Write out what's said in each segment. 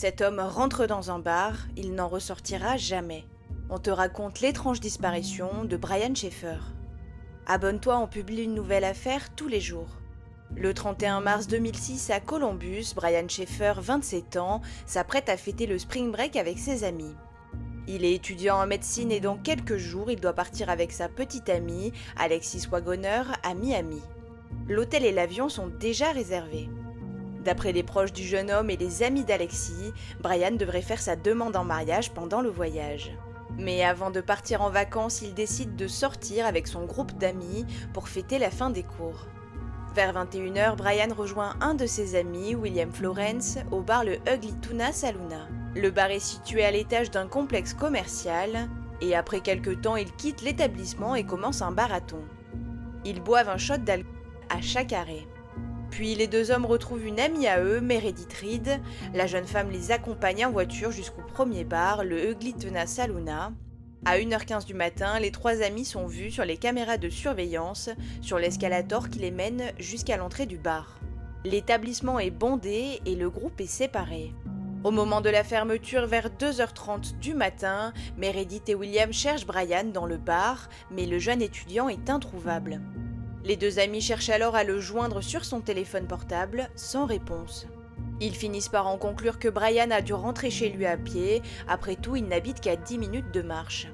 Cet homme rentre dans un bar, il n'en ressortira jamais. On te raconte l'étrange disparition de Brian Schaeffer. Abonne-toi, on publie une nouvelle affaire tous les jours. Le 31 mars 2006 à Columbus, Brian Schaeffer, 27 ans, s'apprête à fêter le spring break avec ses amis. Il est étudiant en médecine et dans quelques jours, il doit partir avec sa petite amie, Alexis Wagoner, à Miami. L'hôtel et l'avion sont déjà réservés. D'après les proches du jeune homme et les amis d'Alexis, Brian devrait faire sa demande en mariage pendant le voyage. Mais avant de partir en vacances, il décide de sortir avec son groupe d'amis pour fêter la fin des cours. Vers 21h, Brian rejoint un de ses amis, William Florence, au bar le Ugly Tuna Saloona. Le bar est situé à l'étage d'un complexe commercial, et après quelques temps, il quitte l'établissement et commence un marathon. Ils boivent un shot d'alcool à chaque arrêt. Puis les deux hommes retrouvent une amie à eux, Meredith Reed. La jeune femme les accompagne en voiture jusqu'au premier bar, le Ugly Tuna Saloona. À 1h15 du matin, les trois amis sont vus sur les caméras de surveillance sur l'escalator qui les mène jusqu'à l'entrée du bar. L'établissement est bondé et le groupe est séparé. Au moment de la fermeture, vers 2h30 du matin, Meredith et William cherchent Brian dans le bar, mais le jeune étudiant est introuvable. Les deux amis cherchent alors à le joindre sur son téléphone portable, sans réponse. Ils finissent par en conclure que Brian a dû rentrer chez lui à pied, après tout il n'habite qu'à 10 minutes de marche.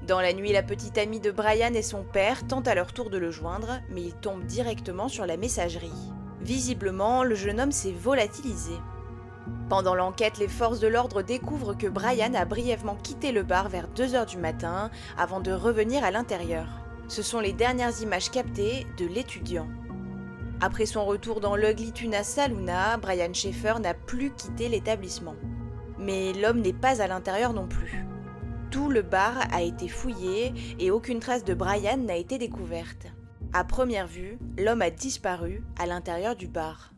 Dans la nuit, la petite amie de Brian et son père tentent à leur tour de le joindre, mais ils tombent directement sur la messagerie. Visiblement, le jeune homme s'est volatilisé. Pendant l'enquête, les forces de l'ordre découvrent que Brian a brièvement quitté le bar vers 2h du matin, avant de revenir à l'intérieur. Ce sont les dernières images captées de l'étudiant. Après son retour dans l'Ugly Tuna Saloona, Brian Schaeffer n'a plus quitté l'établissement. Mais l'homme n'est pas à l'intérieur non plus. Tout le bar a été fouillé et aucune trace de Brian n'a été découverte. À première vue, l'homme a disparu à l'intérieur du bar.